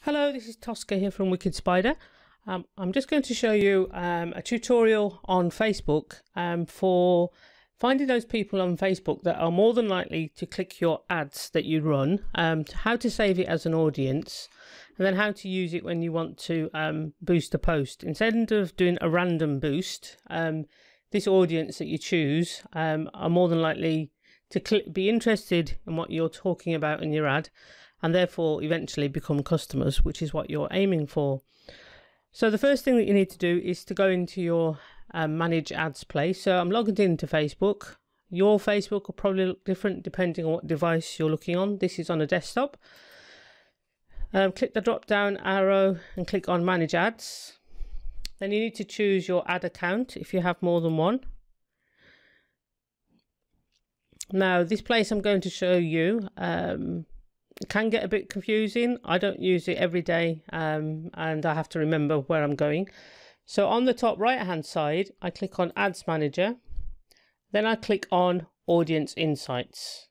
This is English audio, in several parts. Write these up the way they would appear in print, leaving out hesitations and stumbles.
Hello, this is Tosca here from Wicked Spider. I'm just going to show you a tutorial on Facebook for finding those people on Facebook that are more than likely to click your ads that you run, how to save it as an audience, and then how to use it when you want to boost a post. Instead of doing a random boost, this audience that you choose are more than likely to be interested in what you're talking about in your ad, and therefore eventually become customers, which is what you're aiming for. So the first thing that you need to do is to go into your manage ads place. So I'm logged into Facebook. Your Facebook will probably look different depending on what device you're looking on. This is on a desktop. Click the drop down arrow and click on manage ads. Then you need to choose your ad account if you have more than one. Now this place I'm going to show you it can get a bit confusing. I don't use it every day and I have to remember where I'm going. So on the top right hand side, I click on Ads Manager. Then I click on Audience Insights.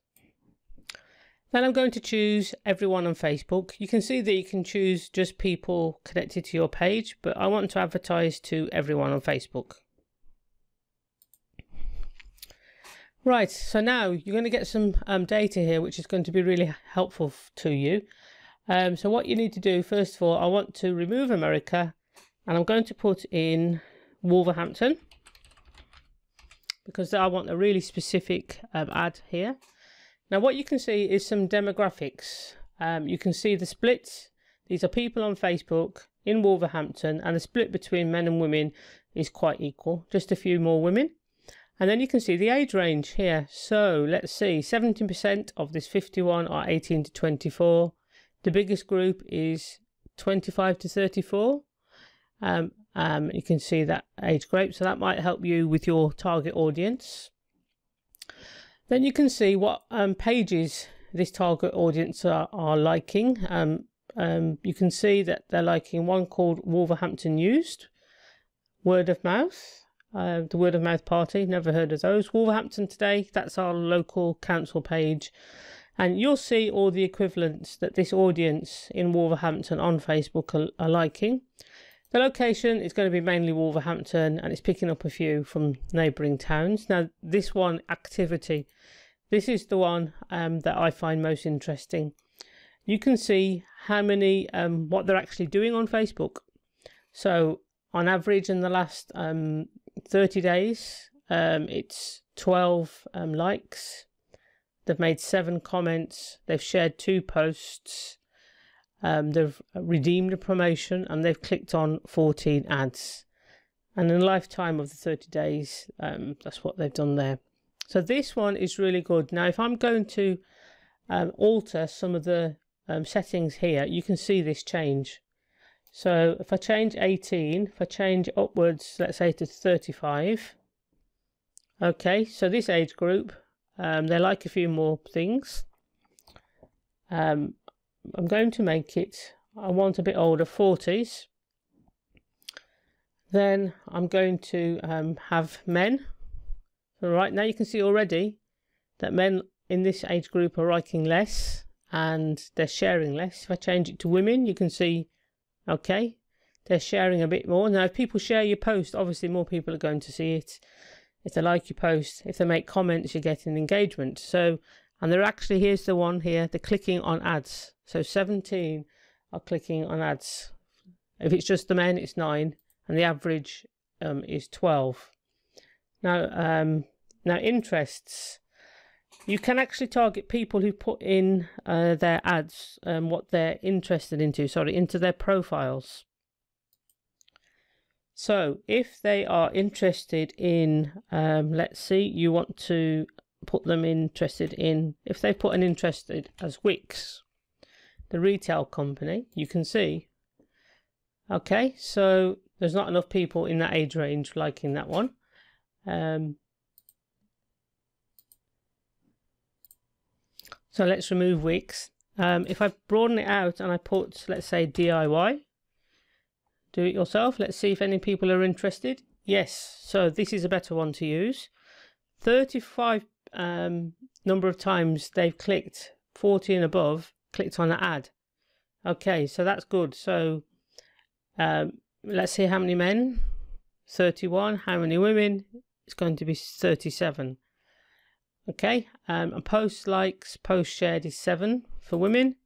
Then I'm going to choose everyone on Facebook. You can see that you can choose just people connected to your page, but I want to advertise to everyone on Facebook. Right, so now you're going to get some data here, which is going to be really helpful to you. So what you need to do, first of all, I want to remove America, and I'm going to put in Wolverhampton, because I want a really specific ad here. Now what you can see is some demographics. You can see the split. These are people on Facebook in Wolverhampton, and the split between men and women is quite equal, just a few more women. And then you can see the age range here. So let's see, 17% of this 51 are 18 to 24. The biggest group is 25 to 34. You can see that age group, so that might help you with your target audience. Then you can see what pages this target audience are liking. You can see that they're liking one called Wolverhampton Used, Word of Mouth. The Word of Mouth Party, never heard of those. Wolverhampton Today, that's our local council page. And you'll see all the equivalents that this audience in Wolverhampton on Facebook are liking. The location is going to be mainly Wolverhampton, and it's picking up a few from neighbouring towns. Now, this one, activity, this is the one that I find most interesting. You can see how many, what they're actually doing on Facebook. So, on average, in the last 30 days, it's 12 likes. They've made 7 comments. They've shared 2 posts. They've redeemed a promotion, and they've clicked on 14 ads. And in the lifetime of the 30 days, that's what they've done there. So this one is really good. Now, if I'm going to alter some of the settings here, you can see this change. So if I change 18, if I change upwards, let's say to 35, okay, so this age group, they like a few more things. I'm going to make it, I want a bit older, 40s. Then I'm going to have men. So right now you can see already that men in this age group are liking less and they're sharing less. If I change it to women, you can see okay, they're sharing a bit more. Now, if people share your post, obviously more people are going to see it. If they like your post, if they make comments, you're getting engagement. So, and they're actually, here's the one here, they're clicking on ads. So 17 are clicking on ads. If it's just the men, it's 9, and the average is 12. Now, interests. You can actually target people who put in their ads, what they're interested into their profiles. So if they are interested in, let's see, you want to put them interested in, if they put an interested as Wix, the retail company, you can see. Okay, so there's not enough people in that age range liking that one. So let's remove Wix. If I broaden it out and I put, let's say, DIY, do it yourself. Let's see if any people are interested. Yes, so this is a better one to use. 35 number of times they've clicked, 40 and above, clicked on an ad. Okay, so that's good. So let's see how many men. 31. How many women? It's going to be 37. Okay, and post likes, post shared is 7 for women.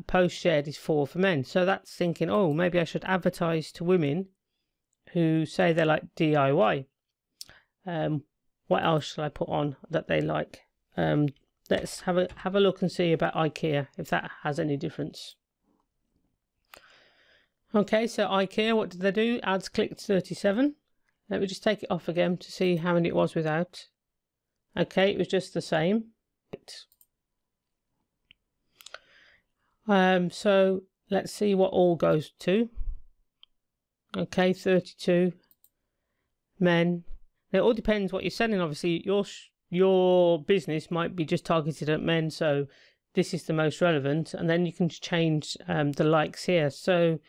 Post shared is 4 for men. So that's thinking, oh, maybe I should advertise to women who say they like DIY. What else shall I put on that they like? Let's have a look and see about IKEA, if that has any difference. Okay, so IKEA, what did they do? Ads clicked 37. Let me just take it off again to see how many it was without. Okay, it was just the same. So let's see what all goes to. Okay, 32 men. Now, it all depends what you're selling. Obviously, your business might be just targeted at men, so this is the most relevant. And then you can change the likes here. So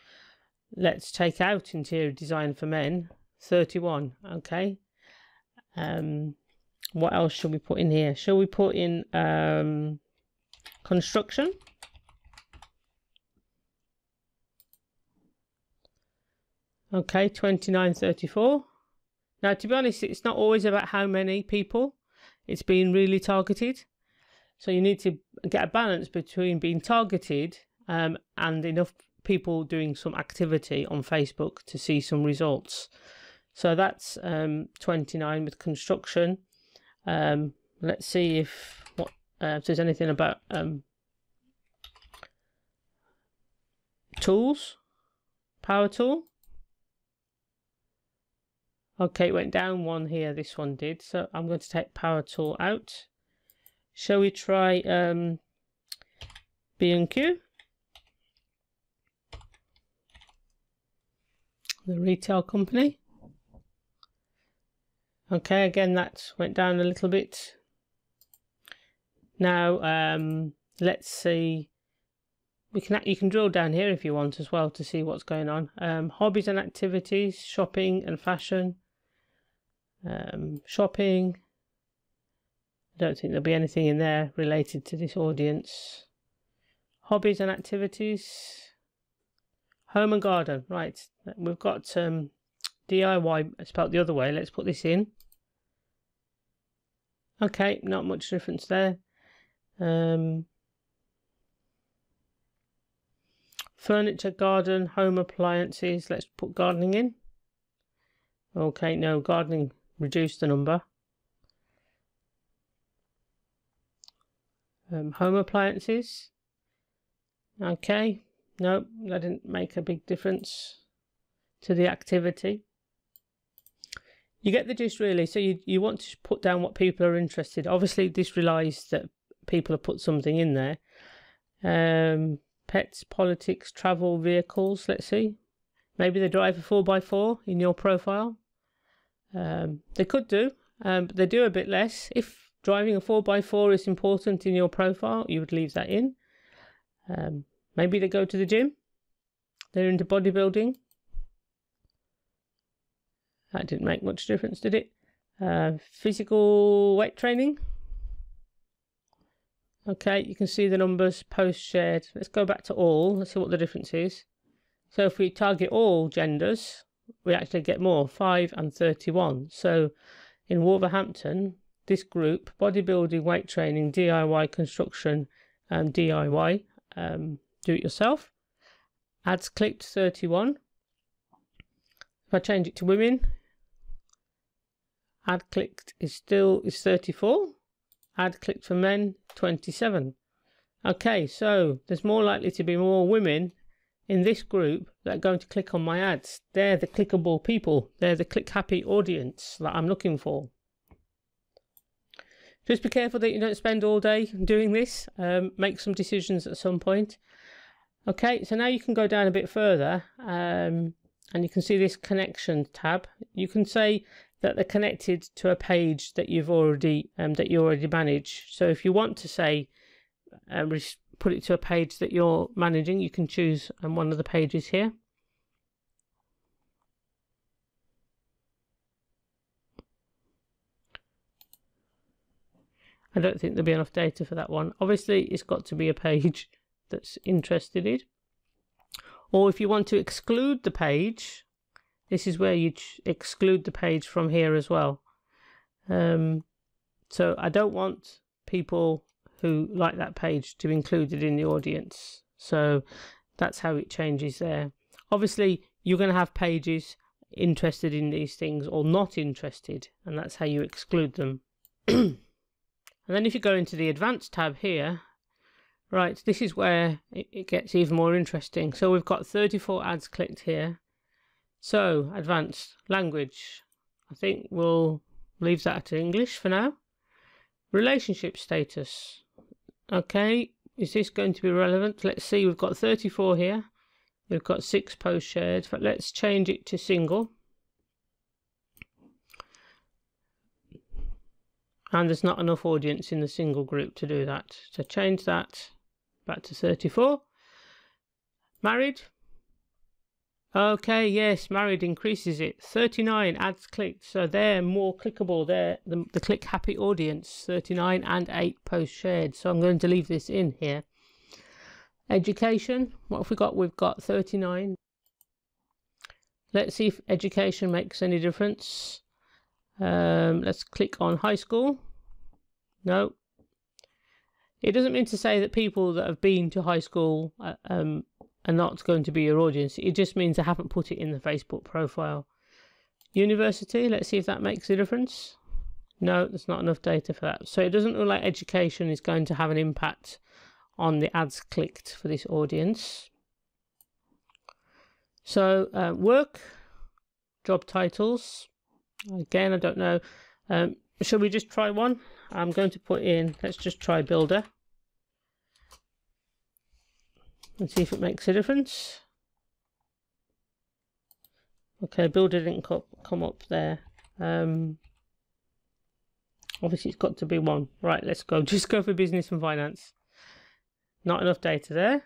let's take out interior design for men, 31. Okay. What else should we put in here? Shall we put in construction? Okay, 29.34. Now, to be honest, it's not always about how many people. It's being really targeted. So you need to get a balance between being targeted and enough people doing some activity on Facebook to see some results. So that's 29 with construction. Let's see if there's anything about tools, power tool. Okay, it went down one here, this one did. So I'm going to take power tool out. Shall we try B&Q? The retail company. Okay, again that went down a little bit. Now let's see. You can drill down here if you want as well to see what's going on. Hobbies and activities, shopping and fashion. Shopping. I don't think there'll be anything in there related to this audience. Hobbies and activities. Home and garden. Right, we've got DIY spelled the other way. Let's put this in. Okay, not much difference there. Furniture, garden, home appliances. Let's put gardening in. Okay, no, gardening reduced the number. Home appliances. Okay, no, that didn't make a big difference to the activity. You get the gist really. So you want to put down what people are interested. Obviously, this relies that people have put something in there. Pets, politics, travel, vehicles. Let's see. Maybe they drive a 4x4 in your profile. They could do, but they do a bit less. If driving a 4x4 is important in your profile, you would leave that in. Maybe they go to the gym. They're into bodybuilding. That didn't make much difference, did it? Physical weight training. Okay, you can see the numbers, post shared. Let's go back to all. Let's see what the difference is. So if we target all genders, we actually get more, 5 and 31. So in Wolverhampton, this group, bodybuilding, weight training, DIY, construction, DIY, do it yourself. Ads clicked 31. If I change it to women, ad clicked is 34. Ad clicked for men, 27. Okay, so there's more likely to be more women in this group that are going to click on my ads. They're the clickable people. They're the click happy audience that I'm looking for. Just be careful that you don't spend all day doing this. Make some decisions at some point. Okay, so now you can go down a bit further and you can see this connection tab. You can say that they're connected to a page that you already manage. So if you want to say put it to a page that you're managing, you can choose one of the pages here. I don't think there'll be enough data for that one. Obviously, it's got to be a page that's interested in. Or if you want to exclude the page, this is where you exclude the page from here as well. So I don't want people who like that page to be included in the audience. So that's how it changes there. Obviously, you're going to have pages interested in these things or not interested, and that's how you exclude them. And then if you go into the advanced tab here, right, this is where it gets even more interesting. So we've got 34 ads clicked here. So advanced language, I think we'll leave that to English for now. Relationship status, okay, is this going to be relevant? Let's see, we've got 34 here. We've got 6 posts shared, but let's change it to single. And there's not enough audience in the single group to do that. So change that back to 34. Married. Okay, yes, married increases it. 39 ads clicked, so they're more clickable. They're the click happy audience, 39 and 8 posts shared. So I'm going to leave this in here. Education, what have we got? We've got 39. Let's see if education makes any difference. Let's click on high school. No. It doesn't mean to say that people that have been to high school are not going to be your audience. It just means I haven't put it in the Facebook profile. University, let's see if that makes a difference. No, there's not enough data for that. So it doesn't look like education is going to have an impact on the ads clicked for this audience. So work, job titles, again I don't know. Shall we just try one? I'm going to put in, let's just try builder and see if it makes a difference. Okay, builder didn't come up there. Obviously it's got to be one. Right, let's go, just go for business and finance. Not enough data there.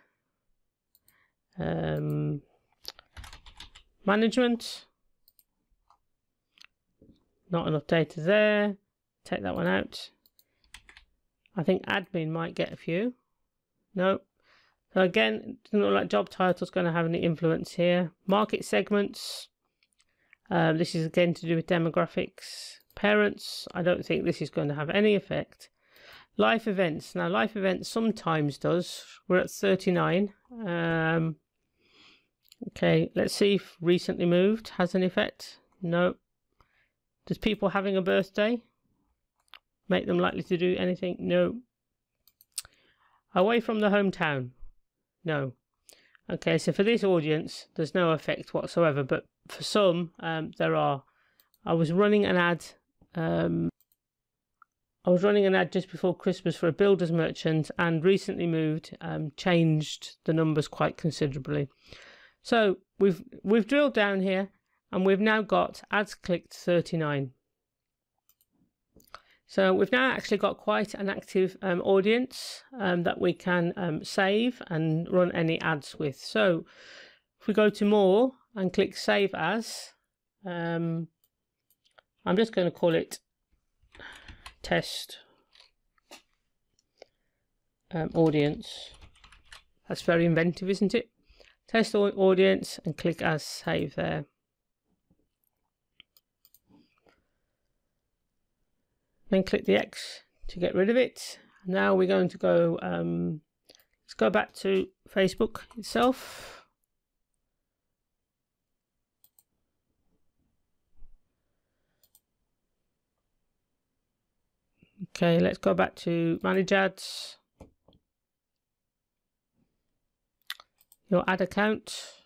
Management. Not enough data there. Take that one out. I think admin might get a few. No. So again, it doesn't look like job title is going to have any influence here. Market segments. This is again to do with demographics. Parents. I don't think this is going to have any effect. Life events. Now, life events sometimes does. We're at 39. Okay, let's see if recently moved has an effect. No. Does people having a birthday make them likely to do anything? No. Away from the hometown? No. Okay, so for this audience, there's no effect whatsoever, but for some, there are. I was running an ad. I was running an ad just before Christmas for a builder's merchant, and recently moved, changed the numbers quite considerably. So we've drilled down here, and we've now got ads clicked 39. So we've now actually got quite an active audience that we can save and run any ads with. So if we go to more and click save as, I'm just going to call it test audience. That's very inventive, isn't it? Test audience and click as save there. Then click the X to get rid of it. Now we're going to go, let's go back to Facebook itself. Okay, let's go back to manage ads. Your ad account.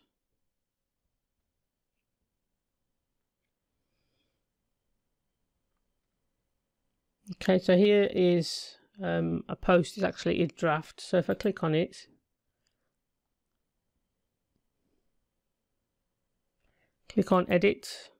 Okay, so here is a post. It's actually a draft. So if I click on it, click on edit.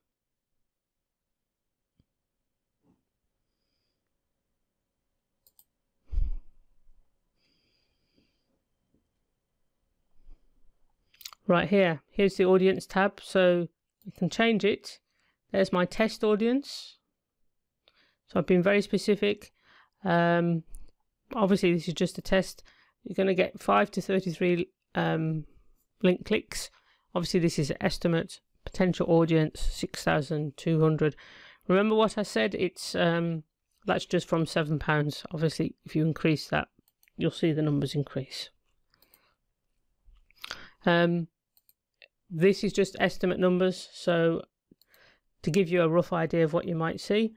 Right here, here's the audience tab, so you can change it. There's my test audience. So I've been very specific. Obviously this is just a test. you're going to get 5 to 33 link clicks. Obviously this is an estimate. Potential audience 6,200. Remember what I said, it's that's just from £7. Obviously if you increase that, you'll see the numbers increase. This is just estimate numbers, so to give you a rough idea of what you might see.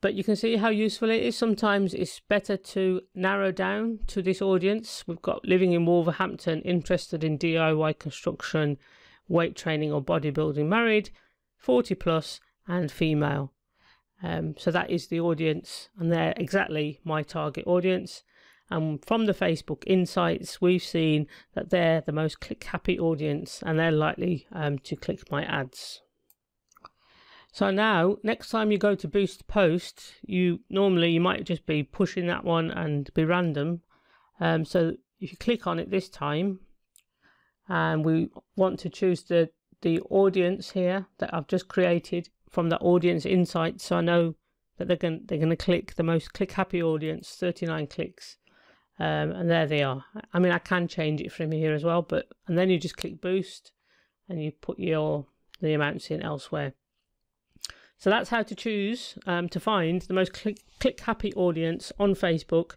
But you can see how useful it is. Sometimes it's better to narrow down to this audience. We've got living in Wolverhampton, interested in DIY construction, weight training or bodybuilding, married, 40 plus and female. So that is the audience, and they're exactly my target audience. And from the Facebook insights, we've seen that they're the most click happy audience, and they're likely to click my ads. So now, next time you go to boost post, you might just be pushing that one and be random. So if you click on it this time, and we want to choose the audience here that I've just created from the audience insights, so I know that they're going to click the most click happy audience, 39 clicks. And there they are. I mean, I can change it from here as well, and then you just click boost and you put the amounts in elsewhere. So that's how to choose to find the most click happy audience on Facebook